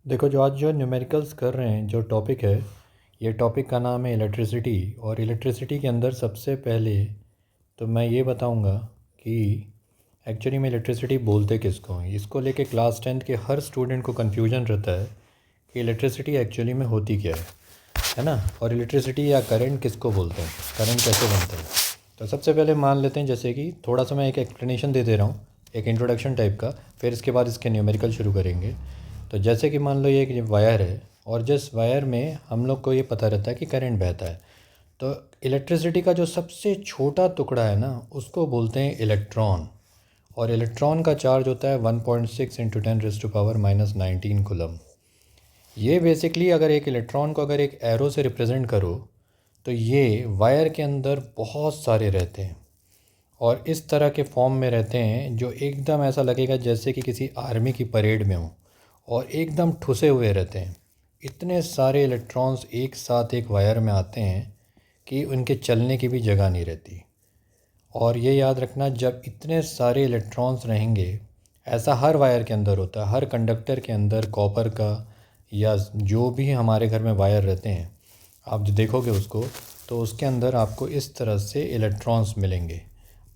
देखो, जो आज जो न्यूमेरिकल्स कर रहे हैं, जो टॉपिक है, ये टॉपिक का नाम है इलेक्ट्रिसिटी। और इलेक्ट्रिसिटी के अंदर सबसे पहले तो मैं ये बताऊंगा कि एक्चुअली में इलेक्ट्रिसिटी बोलते किसको हैं। इसको लेके क्लास 10th के हर स्टूडेंट को कन्फ्यूजन रहता है कि इलेक्ट्रिसिटी एक्चुअली में होती क्या है ना। और इलेक्ट्रिसिटी या करंट किसको बोलते हैं, करंट कैसे बनता है। तो सबसे पहले मान लेते हैं, जैसे कि थोड़ा सा मैं एक एक्सप्लेनेशन दे रहा हूँ, एक इंट्रोडक्शन टाइप का, फिर इसके बाद इसके न्यूमेरिकल शुरू करेंगे। तो जैसे कि मान लो ये एक वायर है, और जिस वायर में हम लोग को ये पता रहता है कि करंट बहता है। तो इलेक्ट्रिसिटी का जो सबसे छोटा टुकड़ा है ना, उसको बोलते हैं इलेक्ट्रॉन। और इलेक्ट्रॉन का चार्ज होता है 1.6 इंटू 10⁻⁻⁹ कूलम। ये बेसिकली अगर एक इलेक्ट्रॉन को अगर एक एरो से रिप्रेजेंट करो, तो ये वायर के अंदर बहुत सारे रहते हैं और इस तरह के फॉर्म में रहते हैं जो एकदम ऐसा लगेगा जैसे कि किसी आर्मी की परेड में हो, और एकदम ठुसे हुए रहते हैं। इतने सारे इलेक्ट्रॉन्स एक साथ एक वायर में आते हैं कि उनके चलने की भी जगह नहीं रहती। और ये याद रखना, जब इतने सारे इलेक्ट्रॉन्स रहेंगे, ऐसा हर वायर के अंदर होता है, हर कंडक्टर के अंदर कॉपर का या जो भी हमारे घर में वायर रहते हैं, आप जो देखोगे उसको, तो उसके अंदर आपको इस तरह से इलेक्ट्रॉन्स मिलेंगे।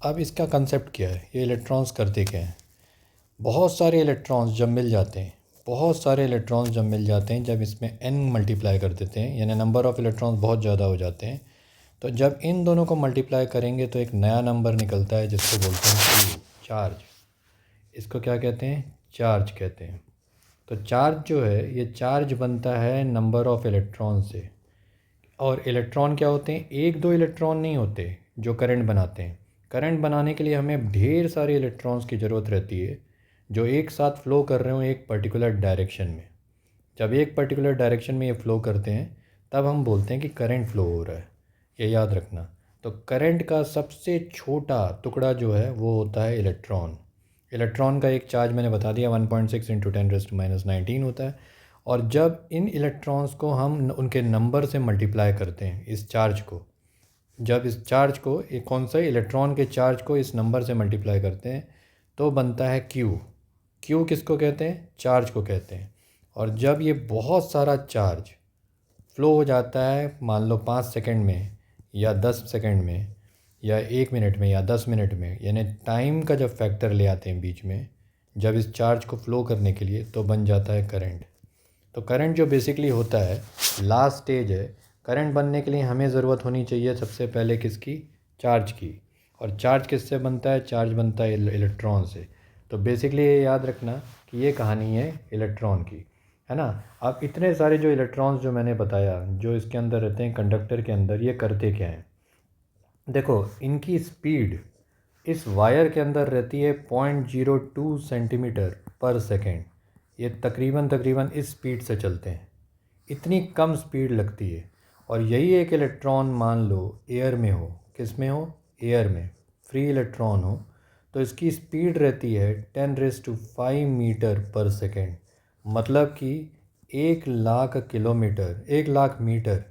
अब इसका कंसेप्ट क्या है, ये इलेक्ट्रॉन्स करते क्या हैं। बहुत सारे इलेक्ट्रॉन्स जब मिल जाते हैं, बहुत सारे इलेक्ट्रॉन्स जब मिल जाते हैं, जब इसमें n मल्टीप्लाई कर देते हैं, यानी नंबर ऑफ़ इलेक्ट्रॉन्स बहुत ज़्यादा हो जाते हैं, तो जब इन दोनों को मल्टीप्लाई करेंगे तो एक नया नंबर निकलता है जिसको बोलते हैं Q, चार्ज। इसको क्या कहते हैं, चार्ज कहते हैं। तो चार्ज जो है, ये चार्ज बनता है नंबर ऑफ़ इलेक्ट्रॉन से। और इलेक्ट्रॉन क्या होते हैं, एक दो इलेक्ट्रॉन नहीं होते जो करंट बनाते हैं। करंट बनाने के लिए हमें ढेर सारे इलेक्ट्रॉन्स की ज़रूरत रहती है जो एक साथ फ़्लो कर रहे हो एक पर्टिकुलर डायरेक्शन में। जब एक पर्टिकुलर डायरेक्शन में ये फ़्लो करते हैं, तब हम बोलते हैं कि करंट फ़्लो हो रहा है। ये याद रखना। तो करंट का सबसे छोटा टुकड़ा जो है वो होता है इलेक्ट्रॉन। इलेक्ट्रॉन का एक चार्ज मैंने बता दिया 1.6 इंटू 10⁻⁹ होता है। और जब इन इलेक्ट्रॉन्स को हम उनके नंबर से मल्टीप्लाई करते हैं, इस चार्ज को, जब इस चार्ज को, एक कौन सा, इलेक्ट्रॉन के चार्ज को इस नंबर से मल्टीप्लाई करते हैं, तो बनता है क्यू। क्यू किसको कहते हैं, चार्ज को कहते हैं। और जब ये बहुत सारा चार्ज फ्लो हो जाता है, मान लो 5 सेकंड में या 10 सेकंड में या 1 मिनट में या 10 मिनट में, यानी टाइम का जब फैक्टर ले आते हैं बीच में, जब इस चार्ज को फ़्लो करने के लिए, तो बन जाता है करंट। तो करंट जो बेसिकली होता है, लास्ट स्टेज है। करंट बनने के लिए हमें ज़रूरत होनी चाहिए सबसे पहले किसकी, चार्ज की। और चार्ज किससे बनता है, चार्ज बनता है इलेक्ट्रॉन से। तो बेसिकली ये याद रखना कि ये कहानी है इलेक्ट्रॉन की, है ना। अब इतने सारे जो इलेक्ट्रॉन्स जो मैंने बताया, जो इसके अंदर रहते हैं कंडक्टर के अंदर, ये करते क्या हैं। देखो, इनकी स्पीड इस वायर के अंदर रहती है 0.02 सेंटीमीटर पर सेकेंड। ये तकरीबन तकरीबन इस स्पीड से चलते हैं, इतनी कम स्पीड लगती है। और यही एक इलेक्ट्रॉन मान लो एयर में हो, किस में हो, एयर में, फ्री इलेक्ट्रॉन हो, तो इसकी स्पीड रहती है 10⁵मीटर पर सेकेंड। मतलब कि 1,00,000 किलोमीटर, 1,00,000 मीटर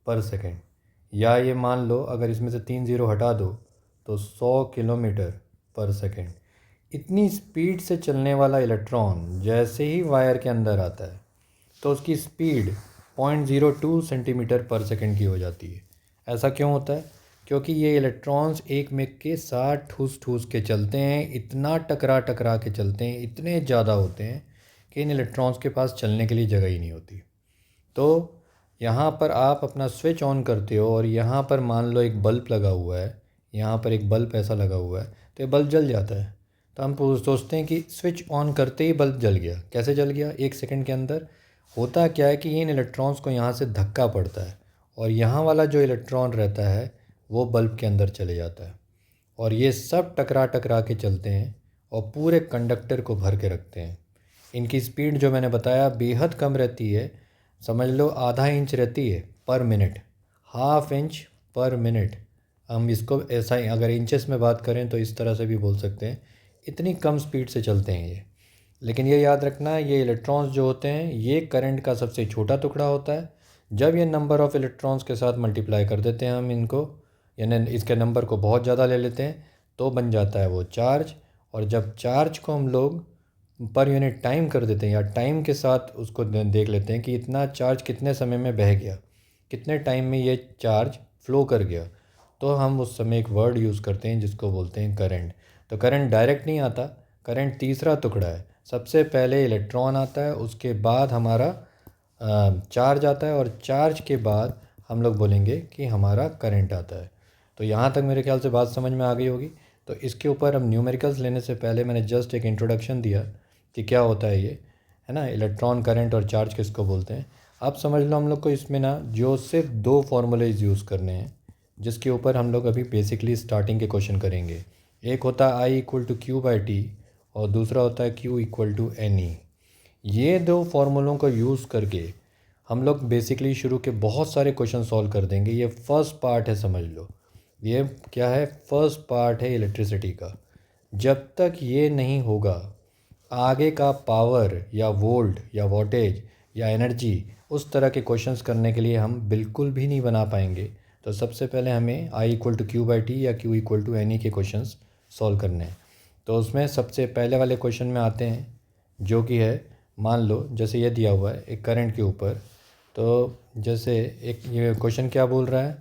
पर सेकेंड। या ये मान लो अगर इसमें से 3 ज़ीरो हटा दो, तो 100 किलोमीटर पर सेकेंड। इतनी स्पीड से चलने वाला इलेक्ट्रॉन जैसे ही वायर के अंदर आता है, तो उसकी स्पीड 0.02 सेंटीमीटर पर सेकेंड की हो जाती है। ऐसा क्यों होता है, क्योंकि ये इलेक्ट्रॉन्स एक में के साथ ठूस ठूस के चलते हैं, इतना टकरा टकरा के चलते हैं, इतने ज़्यादा होते हैं कि इन इलेक्ट्रॉन्स के पास चलने के लिए जगह ही नहीं होती। तो यहाँ पर आप अपना स्विच ऑन करते हो, और यहाँ पर मान लो एक बल्ब लगा हुआ है, यहाँ पर एक बल्ब ऐसा लगा हुआ है, तो ये बल्ब जल जाता है। तो हम सोचते हैं कि स्विच ऑन करते ही बल्ब जल गया। कैसे जल गया, 1 सेकंड के अंदर। होता क्या है कि इन इलेक्ट्रॉन्स को यहाँ से धक्का पड़ता है, और यहाँ वाला जो इलेक्ट्रॉन रहता है वो बल्ब के अंदर चले जाता है, और ये सब टकरा टकरा के चलते हैं और पूरे कंडक्टर को भर के रखते हैं। इनकी स्पीड जो मैंने बताया बेहद कम रहती है, समझ लो आधा इंच रहती है पर मिनट, हाफ इंच पर मिनट। हम इसको ऐसा ही अगर इंचेस में बात करें तो इस तरह से भी बोल सकते हैं, इतनी कम स्पीड से चलते हैं ये। लेकिन ये याद रखना, ये इलेक्ट्रॉन्स जो होते हैं ये करंट का सबसे छोटा टुकड़ा होता है। जब ये नंबर ऑफ़ इलेक्ट्रॉन्स के साथ मल्टीप्लाई कर देते हैं हम इनको, यानी इसके नंबर को बहुत ज़्यादा ले लेते हैं, तो बन जाता है वो चार्ज। और जब चार्ज को हम लोग पर यूनिट टाइम कर देते हैं या टाइम के साथ उसको देख लेते हैं कि इतना चार्ज कितने समय में बह गया, कितने टाइम में ये चार्ज फ्लो कर गया, तो हम उस समय एक वर्ड यूज़ करते हैं जिसको बोलते हैं करंट। तो करंट डायरेक्ट नहीं आता, करंट तीसरा टुकड़ा है। सबसे पहले इलेक्ट्रॉन आता है, उसके बाद हमारा चार्ज आता है, और चार्ज के बाद हम लोग बोलेंगे कि हमारा करंट आता है। तो यहाँ तक मेरे ख्याल से बात समझ में आ गई होगी। तो इसके ऊपर हम न्यूमेरिकल्स लेने से पहले मैंने जस्ट एक इंट्रोडक्शन दिया कि क्या होता है ये, है ना, इलेक्ट्रॉन, करंट और चार्ज किसको बोलते हैं। अब समझ लो हम लोग को इसमें ना जो सिर्फ दो फार्मूलेज यूज़ करने हैं, जिसके ऊपर हम लोग अभी बेसिकली स्टार्टिंग के क्वेश्चन करेंगे। एक होता है I equal to Q by T, और दूसरा होता है Q equal to N E. ये दो फार्मूलों को यूज़ करके हम लोग बेसिकली शुरू के बहुत सारे क्वेश्चन सॉल्व कर देंगे। ये फर्स्ट पार्ट है, समझ लो। ये क्या है, फर्स्ट पार्ट है इलेक्ट्रिसिटी का। जब तक ये नहीं होगा, आगे का पावर या वोल्ट या वोल्टेज या एनर्जी, उस तरह के क्वेश्चंस करने के लिए हम बिल्कुल भी नहीं बना पाएंगे। तो सबसे पहले हमें I equal to Q by T या Q equal to N E के क्वेश्चंस सॉल्व करने हैं। तो उसमें सबसे पहले वाले क्वेश्चन में आते हैं, जो कि है, मान लो जैसे ये दिया हुआ है एक करंट के ऊपर। तो जैसे एक ये क्वेश्चन क्या बोल रहा है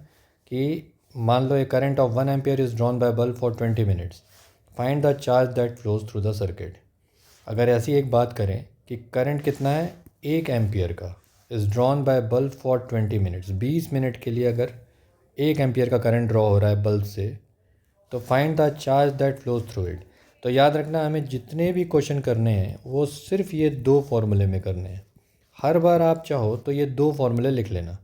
कि मान लो a current of 1 ampere is drawn by bulb for 20 minutes, find the charge that flows through the circuit. अगर ऐसी एक बात करें कि करंट कितना है, 1 एम्पियर का, is drawn by bulb for 20 minutes, 20 minute के लिए अगर 1 एम्पियर का करंट ड्रॉ हो रहा है बल्ब से, तो find the charge that flows through it. तो याद रखना, हमें जितने भी क्वेश्चन करने हैं वो सिर्फ ये दो फार्मूले में करने हैं। हर बार आप चाहो तो ये दो फार्मूले लिख लेना,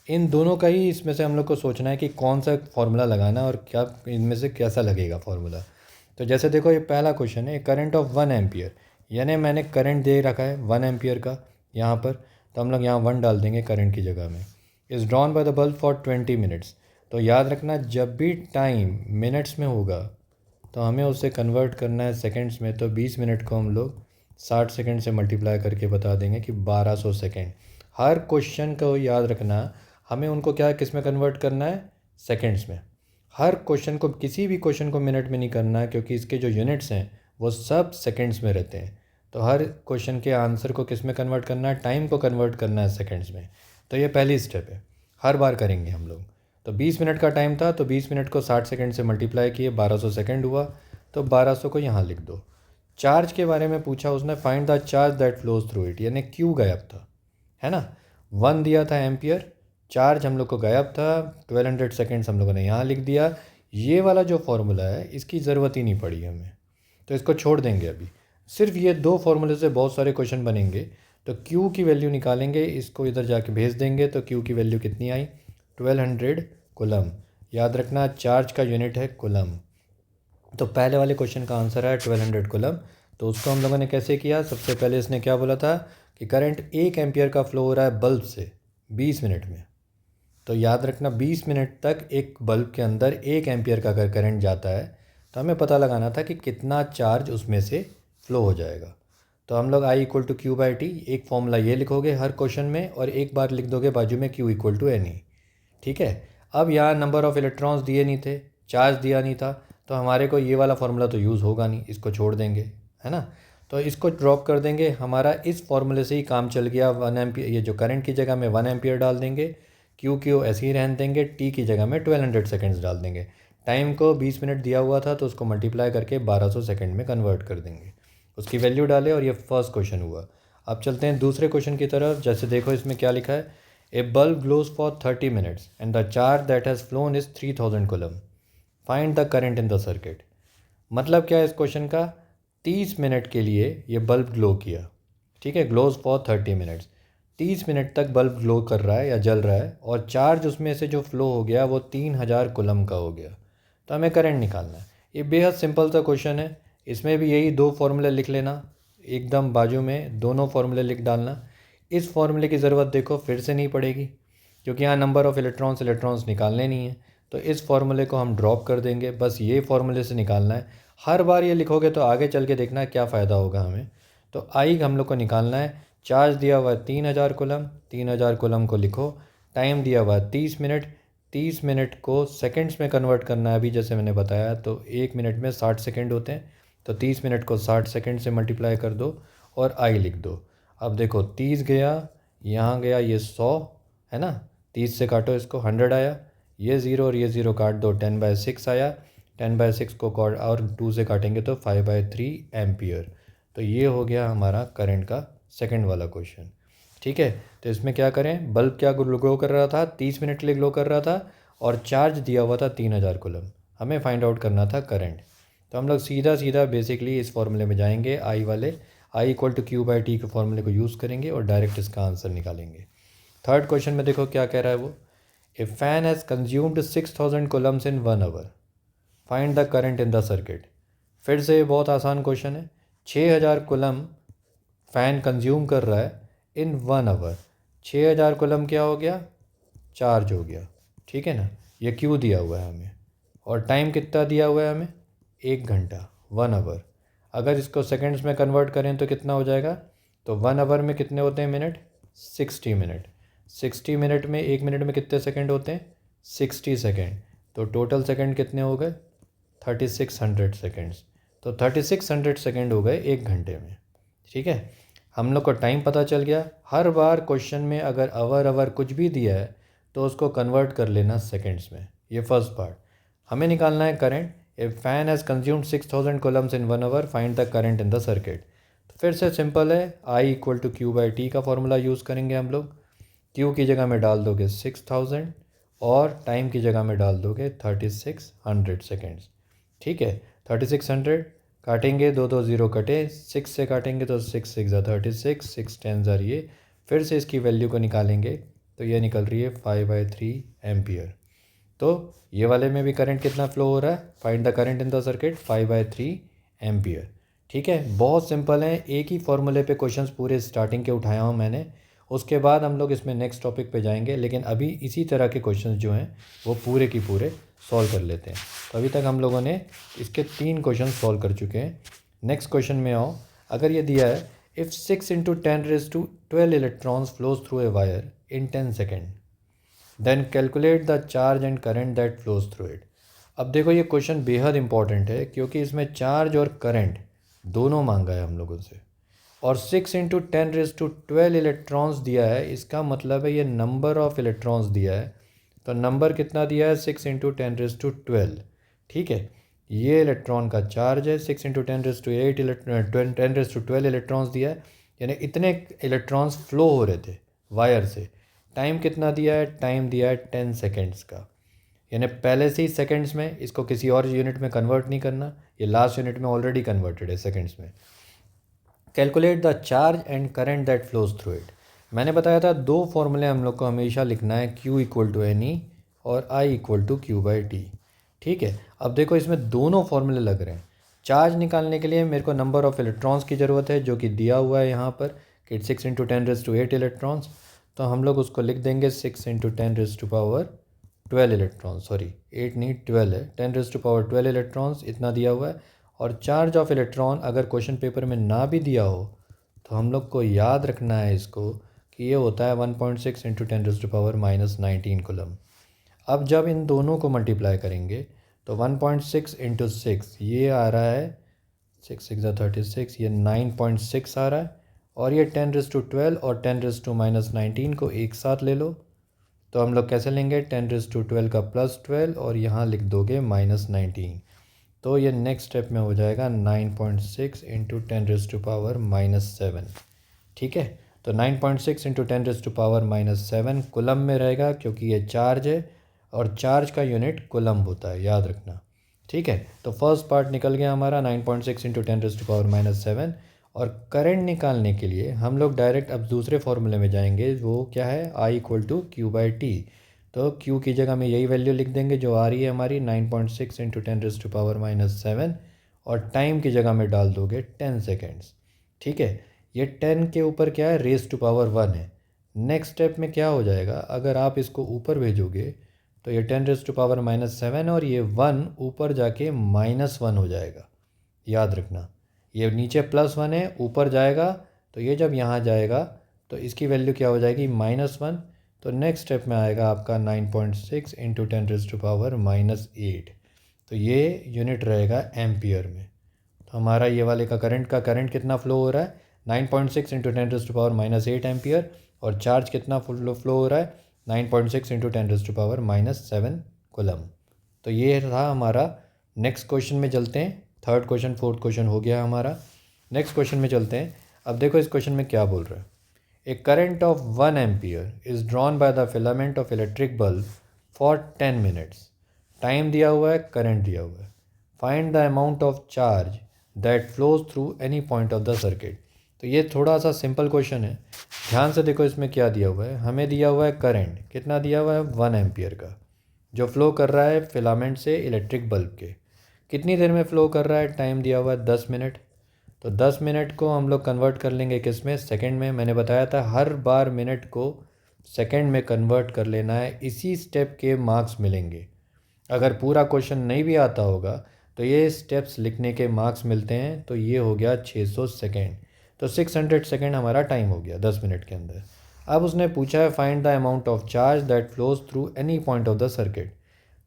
इन दोनों का ही इसमें से हम लोग को सोचना है कि कौन सा फार्मूला लगाना और क्या इनमें से कैसा लगेगा फार्मूला। तो जैसे देखो, ये पहला क्वेश्चन है करंट ऑफ 1 एम्पियर, यानी मैंने करंट दे रखा है 1 एम्पियर का यहाँ पर, तो हम लोग यहाँ 1 डाल देंगे करंट की जगह में। Is drawn by the bulb for 20 minutes. तो याद रखना, जब भी टाइम मिनट्स में होगा तो हमें उसे कन्वर्ट करना है सेकंड्स में। तो 20 मिनट को हम लोग 60 सेकंड से मल्टीप्लाई करके बता देंगे कि 1200 सेकंड। हर क्वेश्चन को याद रखना, हमें उनको क्या किस में कन्वर्ट करना है, सेकंड्स में। हर क्वेश्चन को, किसी भी क्वेश्चन को मिनट में नहीं करना है, क्योंकि इसके जो यूनिट्स हैं वो सब सेकंड्स में रहते हैं। तो हर क्वेश्चन के आंसर को किस में कन्वर्ट करना है, टाइम को कन्वर्ट करना है सेकंड्स में। तो ये पहली स्टेप है, हर बार करेंगे हम लोग। तो 20 मिनट का टाइम था, तो 20 मिनट को 60 सेकंड से मल्टीप्लाई किए, 1200 सेकंड हुआ, तो 1200 को यहाँ लिख दो। चार्ज के बारे में पूछा उसने, find the charge that flows through it, यानी क्यू गायब था, है ना। 1 दिया था एम्पियर, चार्ज हम लोग को गायब था, 1200 सेकेंड्स हम लोगों ने यहाँ लिख दिया। ये वाला जो फार्मूला है इसकी ज़रूरत ही नहीं पड़ी हमें, तो इसको छोड़ देंगे अभी। सिर्फ ये दो फार्मूले से बहुत सारे क्वेश्चन बनेंगे। तो क्यू की वैल्यू निकालेंगे, इसको इधर जाके भेज देंगे। तो क्यू की वैल्यू कितनी आई, 1200 कूलम। याद रखना, चार्ज का यूनिट है कूलम। तो पहले वाले क्वेश्चन का आंसर है 1200 कूलम। तो उसको हम लोगों ने कैसे किया, सबसे पहले इसने क्या बोला था कि करंट 1 एम्पियर का फ्लो हो रहा है बल्ब से 20 मिनट में। तो याद रखना, 20 मिनट तक एक बल्ब के अंदर 1 एम्पियर का अगर करंट जाता है, तो हमें पता लगाना था कि कितना चार्ज उसमें से फ़्लो हो जाएगा। तो हम लोग I equal to Q by T, एक फॉर्मूला ये लिखोगे हर क्वेश्चन में, और एक बार लिख दोगे बाजू में q equal to N E. ठीक है। अब यहाँ नंबर ऑफ़ इलेक्ट्रॉन्स दिए नहीं थे, चार्ज दिया नहीं था, तो हमारे को ये वाला फार्मूला तो यूज़ होगा नहीं, इसको छोड़ देंगे, है ना। तो इसको ड्रॉप कर देंगे, हमारा इस फार्मूले से ही काम चल गया। 1 एम्पियर, ये जो करंट की जगह में 1 एम्पियर डाल देंगे, क्यू ऐसे ही रहने देंगे, टी की जगह में 1200 सेकेंड्स डाल देंगे। टाइम को 20 मिनट दिया हुआ था, तो उसको मल्टीप्लाई करके 1200 सेकेंड में कन्वर्ट कर देंगे। उसकी वैल्यू डाले, और ये फर्स्ट क्वेश्चन हुआ। अब चलते हैं दूसरे क्वेश्चन की तरफ। जैसे देखो इसमें क्या लिखा है, a bulb glows for 30 minutes and the charge that has flown is 3000 coulomb, find the current in the circuit. मतलब क्या है इस क्वेश्चन का, 30 मिनट के लिए ये बल्ब ग्लो किया, ठीक है, ग्लोज फॉर 30 मिनट्स। 30 मिनट तक बल्ब ग्लो कर रहा है या जल रहा है, और चार्ज उसमें से जो फ्लो हो गया वो 3000 कूलम का हो गया। तो हमें करंट निकालना है। ये बेहद सिंपल सा क्वेश्चन है, इसमें भी यही दो फार्मूले लिख लेना, एकदम बाजू में दोनों फार्मूले लिख डालना। इस फार्मूले की ज़रूरत देखो फिर से नहीं पड़ेगी, क्योंकि यहाँ नंबर ऑफ़ इलेक्ट्रॉन्स निकालने नहीं है। तो इस फार्मूले को हम ड्रॉप कर देंगे, बस ये फार्मूले से निकालना है। हर बार ये लिखोगे तो आगे चल के देखना क्या फ़ायदा होगा हमें। तो आई हम लोग को निकालना है, चार्ज दिया हुआ है 3000 कूलम, 3000 कूलम को लिखो, टाइम दिया हुआ है 30 मिनट, 30 मिनट को सेकंड्स में कन्वर्ट करना है अभी जैसे मैंने बताया। तो 1 मिनट में 60 सेकंड होते हैं, तो 30 मिनट को 60 सेकंड से मल्टीप्लाई कर दो और आई लिख दो। अब देखो 30 गया, यहाँ गया ये 100 है ना, 30 से काटो इसको 100 आया, ये ज़ीरो और ये ज़ीरो काट दो 10/6 आया, 10/6 को और 2 से काटेंगे तो 5/3 एम्पियर। तो ये हो गया हमारा करंट का सेकंड वाला क्वेश्चन। ठीक है, तो इसमें क्या करें, बल्ब क्या ग्लो कर रहा था, 30 मिनट के लिए ग्लो कर रहा था और चार्ज दिया हुआ था 3000 कूलम। हमें फाइंड आउट करना था करंट। तो हम लोग सीधा सीधा बेसिकली इस फॉर्मूले में जाएंगे, आई वाले, आई इक्वल टू Q/T के फॉर्मूले को यूज़ करेंगे और डायरेक्ट इसका आंसर निकालेंगे। थर्ड क्वेश्चन में देखो क्या कह रहा है वो, a fan has consumed 6000 coulombs in 1 hour, find the current in the circuit. फिर से ये बहुत आसान क्वेश्चन है, 6000 कूलम फ़ैन कंज्यूम कर रहा है इन 1 आवर। 6000 कूलम क्या हो गया, चार्ज हो गया। ठीक है ना, ये क्यू दिया हुआ है हमें और टाइम कितना दिया हुआ है हमें, 1 घंटा, 1 आवर। अगर इसको सेकंड्स में कन्वर्ट करें तो कितना हो जाएगा, तो 1 आवर में कितने होते हैं मिनट, 60 मिनट। 60 मिनट में 1 मिनट में कितने सेकंड होते हैं, 60 सेकंड। तो टोटल सेकंड कितने हो गए, 3600 सेकंड्स। तो 3600 सेकंड हो गए 1 घंटे में। ठीक है, हम लोग को टाइम पता चल गया। हर बार क्वेश्चन में अगर आवर कुछ भी दिया है तो उसको कन्वर्ट कर लेना सेकंड्स में। ये फर्स्ट पार्ट। हमें निकालना है current. A fan has consumed 6000 coulombs in 1 hour, find the current in the circuit. तो फिर से सिंपल है, आई इक्वल टू Q/T का फॉर्मूला यूज़ करेंगे हम लोग। Q की जगह में डाल दोगे 6000 और टाइम की जगह में डाल दोगे 3600 सेकेंड्स। ठीक है, 3600 काटेंगे, दो दो ज़ीरो कटे, 6 से काटेंगे तो 6 6 ज़ा 36, 6 10 ज़ा ये। फिर से इसकी वैल्यू को निकालेंगे तो ये निकल रही है 5/3 एम्पियर। तो ये वाले में भी करंट कितना फ्लो हो रहा है, find the current in the circuit, 5/3 ampere. ठीक है, बहुत सिंपल है। एक ही फॉर्मूले पे क्वेश्चंस पूरे स्टार्टिंग के उठाया हूँ मैंने, उसके बाद हम लोग इसमें नेक्स्ट टॉपिक पे जाएंगे, लेकिन अभी इसी तरह के क्वेश्चंस जो हैं वो पूरे की पूरे सॉल्व कर लेते हैं। तो अभी तक हम लोगों ने इसके 3 क्वेश्चन सॉल्व कर चुके हैं। नेक्स्ट क्वेश्चन में आओ। अगर ये दिया है, if 6 × 10⁻12 electrons flows through a wire in 10 second, then calculate the charge and current that flows through it. अब देखो ये क्वेश्चन बेहद इंपॉर्टेंट है क्योंकि इसमें चार्ज और करंट दोनों मांगा है हम लोगों से, और 6 × 10⁻12 इलेक्ट्रॉन्स दिया है। इसका मतलब है ये नंबर ऑफ इलेक्ट्रॉन्स दिया है। तो नंबर कितना दिया है, 6 × 10⁻12। ठीक है, ये इलेक्ट्रॉन का चार्ज है, 6 × 10⁻12 इलेक्ट्रॉन्स दिया है, यानी इतने इलेक्ट्रॉन्स फ्लो हो रहे थे वायर से। टाइम कितना दिया है, टाइम दिया है 10 सेकेंड्स का, यानी पहले से ही सेकेंड्स में, इसको किसी और यूनिट में कन्वर्ट नहीं करना, ये लास्ट यूनिट में ऑलरेडी कन्वर्टेड है सेकेंड्स में। Calculate the charge and current that flows through it. मैंने बताया था 2 फॉर्मूले हम लोग को हमेशा लिखना है, Q = NE और I = Q/T। ठीक है, अब देखो इसमें दोनों फॉर्मूले लग रहे हैं। चार्ज निकालने के लिए मेरे को नंबर ऑफ़ इलेक्ट्रॉन्स की ज़रूरत है, जो कि दिया हुआ है यहाँ पर कि 6 × 10⁻8 इलेक्ट्रॉन्स। तो हम लोग उसको लिख देंगे 6 × 10⁻12 इलेक्ट्रॉन्स, सॉरी 8 नहीं 12 है, 10⁻12 इलेक्ट्रॉन्स इतना दिया हुआ है। और चार्ज ऑफ इलेक्ट्रॉन अगर क्वेश्चन पेपर में ना भी दिया हो तो हम लोग को याद रखना है इसको कि ये होता है 1.6 × 10⁻−19 कूलम। अब जब इन दोनों को मल्टीप्लाई करेंगे तो 1.6 × 6 ये आ रहा है, 6 6 ज़ा 36, ये 9.6 आ रहा है, और ये 10⁻12 और 10⁻−19 को एक साथ ले लो। तो हम लोग कैसे लेंगे, 10⁻12 का +12 और यहाँ लिख दोगे -19। तो ये नेक्स्ट स्टेप में हो जाएगा 9.6 × 10⁻−7। ठीक है, तो 9.6 × 10⁻−7 कूलम में रहेगा क्योंकि ये चार्ज है और चार्ज का यूनिट कूलम होता है, याद रखना। ठीक है, तो फर्स्ट पार्ट निकल गया हमारा 9.6 × 10⁻−7। और करंट निकालने के लिए हम लोग डायरेक्ट अब दूसरे फॉर्मूले में जाएंगे, वो क्या है, I = Q/T। तो Q की जगह में यही वैल्यू लिख देंगे जो आ रही है हमारी 9.6 × 10⁻−7, और टाइम की जगह में डाल दोगे 10 सेकेंड्स। ठीक है, ये 10 के ऊपर क्या है, raised to power 1 है। नेक्स्ट स्टेप में क्या हो जाएगा, अगर आप इसको ऊपर भेजोगे तो ये 10⁻−7 और ये 1 ऊपर जाके -1 हो जाएगा, याद रखना। ये नीचे +1 है, ऊपर जाएगा तो ये जब यहाँ जाएगा तो इसकी वैल्यू क्या हो जाएगी, -1। तो नेक्स्ट स्टेप में आएगा आपका 9.6 × 10⁻−8। तो ये यूनिट रहेगा एम्पियर में। तो हमारा ये वाले का करंट कितना फ़्लो हो रहा है 9.6 इंटू 10⁻⁻8 एम्पियर, और चार्ज कितना फ्लो हो रहा है 9.6 इंटू 10⁻⁻7 कूलम। तो ये था हमारा। नेक्स्ट क्वेश्चन में चलते हैं। थर्ड क्वेश्चन फोर्थ क्वेश्चन हो गया हमारा। नेक्स्ट क्वेश्चन में चलते हैं। अब देखो इस क्वेश्चन में क्या बोल रहा है। A current of 1 ampere is drawn by the filament of electric bulb for 10 minutes. Time दिया हुआ है, करंट दिया हुआ है। Find the amount of charge that flows through any point of the circuit. तो ये थोड़ा सा सिंपल क्वेश्चन है। ध्यान से देखो इसमें क्या दिया हुआ है। हमें दिया हुआ है करंट कितना दिया हुआ है 1 एम्पियर का, जो फ़्लो कर रहा है फिलामेंट से इलेक्ट्रिक बल्ब के। कितनी देर में फ़्लो कर रहा है, टाइम दिया हुआ है 10 मिनट। तो 10 मिनट को हम लोग कन्वर्ट कर लेंगे किस में, सेकंड में। मैंने बताया था हर बार मिनट को सेकंड में कन्वर्ट कर लेना है, इसी स्टेप के मार्क्स मिलेंगे। अगर पूरा क्वेश्चन नहीं भी आता होगा तो ये स्टेप्स लिखने के मार्क्स मिलते हैं। तो ये हो गया 600 सेकेंड। तो 600 सेकेंड हमारा टाइम हो गया 10 मिनट के अंदर। अब उसने पूछा है find the amount of charge that flows through any point of the circuit.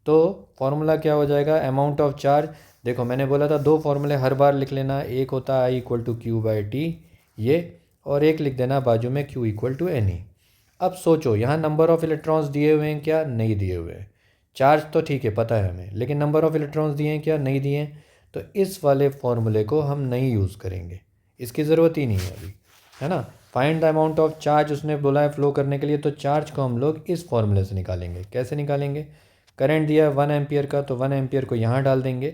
तो फॉर्मूला क्या हो जाएगा, अमाउंट ऑफ चार्ज। देखो मैंने बोला था 2 फॉर्मूले हर बार लिख लेना। एक होता है I=Q/T ये, और एक लिख देना बाजू में Q=NE। अब सोचो यहाँ नंबर ऑफ़ इलेक्ट्रॉन्स दिए हुए हैं क्या, नहीं दिए हुए हैं। चार्ज तो ठीक है पता है हमें, लेकिन नंबर ऑफ़ इलेक्ट्रॉन्स दिए हैं क्या, नहीं दिए हैं। तो इस वाले फॉर्मूले को हम नहीं यूज़ करेंगे, इसकी ज़रूरत ही नहीं है अभी, है ना। Find the amount of charge उसने बोला है फ़्लो करने के लिए, तो चार्ज को हम लोग इस फॉर्मूले से निकालेंगे। कैसे निकालेंगे, करंट दिया है 1 एम्पियर का, तो 1 एम्पियर को यहाँ डाल देंगे।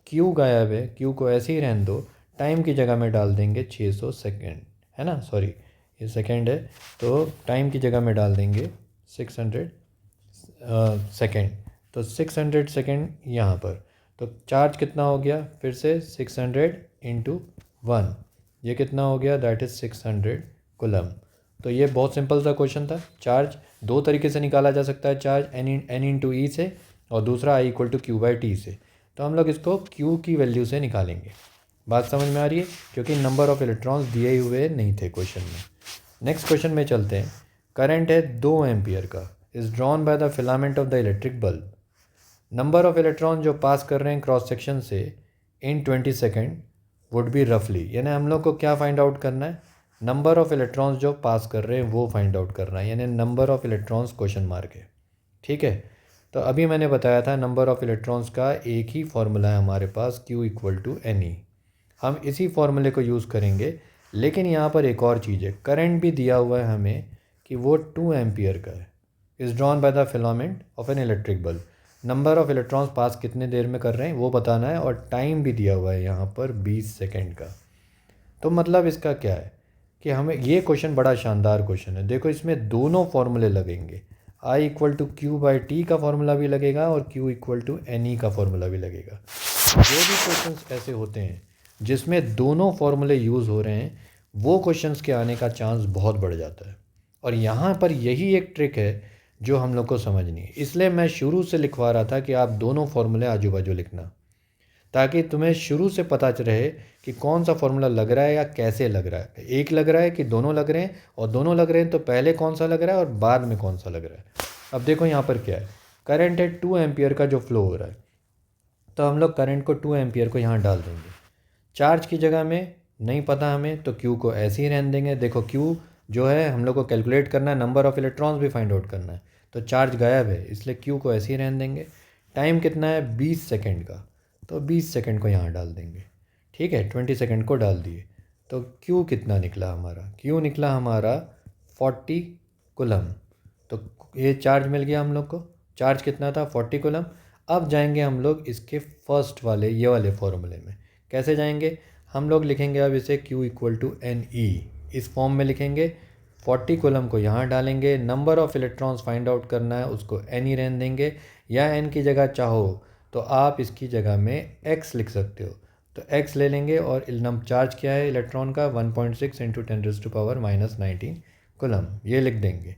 क्यू गायब है, क्यू को ऐसे ही रहने दो। टाइम की जगह में डाल देंगे 600 सेकेंड, है ना, सॉरी ये सेकेंड है, तो टाइम की जगह में डाल देंगे 600 सेकेंड। तो 600 सेकेंड यहाँ पर। तो चार्ज कितना हो गया, फिर से 600 इंटू 1, ये कितना हो गया, दैट इज़ 600 कूलम। तो ये बहुत सिंपल सा क्वेश्चन था। चार्ज 2 तरीके से निकाला जा सकता है, चार्ज n इंटू ई से, और दूसरा I=Q/T से। तो हम लोग इसको Q की वैल्यू से निकालेंगे। बात समझ में आ रही है, क्योंकि नंबर ऑफ़ इलेक्ट्रॉन्स दिए हुए नहीं थे क्वेश्चन में। नेक्स्ट क्वेश्चन में चलते हैं। करंट है 2 एम्पियर का, is drawn by the filament of the electric bulb. Number of electron जो पास कर रहे हैं क्रॉस सेक्शन से इन 20 सेकेंड वुड बी रफली, यानी हम लोग को क्या फाइंड आउट करना है, नंबर ऑफ़ इलेक्ट्रॉन्स जो पास कर रहे हैं वो फाइंड आउट करना है, यानी number of electrons question mark है। ठीक है, तो अभी मैंने बताया था नंबर ऑफ़ इलेक्ट्रॉन्स का एक ही फार्मूला है हमारे पास, Q=NE। हम इसी फार्मूले को यूज़ करेंगे। लेकिन यहाँ पर एक और चीज़ है, करंट भी दिया हुआ है हमें कि वो 2 एम्पियर का है, is drawn by the filament of an electric bulb. Number of electrons pass कितने देर में कर रहे हैं वो बताना है, और टाइम भी दिया हुआ है यहाँ पर 20 सेकेंड का। तो मतलब इसका क्या है कि हमें ये क्वेश्चन बड़ा शानदार क्वेश्चन है। देखो इसमें दोनों फार्मूले लगेंगे, I=Q/T का फार्मूला भी लगेगा और Q=NE का फार्मूला भी लगेगा। जो भी क्वेश्चंस ऐसे होते हैं जिसमें दोनों फार्मूले यूज़ हो रहे हैं, वो क्वेश्चंस के आने का चांस बहुत बढ़ जाता है। और यहाँ पर यही एक ट्रिक है जो हम लोग को समझनी है। इसलिए मैं शुरू से लिखवा रहा था कि आप दोनों फार्मूले आजू बाजू लिखना, ताकि तुम्हें शुरू से पता रहे कि कौन सा फार्मूला लग रहा है या कैसे लग रहा है। एक लग रहा है कि दोनों लग रहे हैं, और दोनों लग रहे हैं तो पहले कौन सा लग रहा है और बाद में कौन सा लग रहा है। अब देखो यहाँ पर क्या है, करंट है 2 एम्पियर का जो फ्लो हो रहा है, तो हम लोग करंट को 2 एम्पियर को यहाँ डाल देंगे। चार्ज की जगह में नहीं पता हमें, तो Q को ऐसे ही रहने देंगे। देखो Q जो है हम लोग को कैलकुलेट करना है, नंबर ऑफ़ इलेक्ट्रॉन्स भी फाइंड आउट करना है, तो चार्ज गायब है, इसलिए Q को ऐसे ही रहने देंगे। टाइम कितना है 20 सेकेंड का, तो 20 सेकेंड को यहाँ डाल देंगे। ठीक है, 20 सेकेंड को डाल दिए, तो Q कितना निकला हमारा, Q निकला हमारा 40 कूलम। तो ये चार्ज मिल गया हम लोग को। चार्ज कितना था 40 कूलम। अब जाएंगे हम लोग इसके फर्स्ट वाले ये वाले फॉर्मूले में। कैसे जाएंगे, हम लोग लिखेंगे अब इसे Q=NE, इस फॉर्म में लिखेंगे। 40 कूलम को यहाँ डालेंगे, number of electrons find out करना है, उसको NE रहने देंगे, या N की जगह चाहो तो आप इसकी जगह में X लिख सकते हो। तो X ले लेंगे, और चार्ज क्या है इलेक्ट्रॉन का 1.6 इंटू 10⁻⁻19 कूलम, ये लिख देंगे।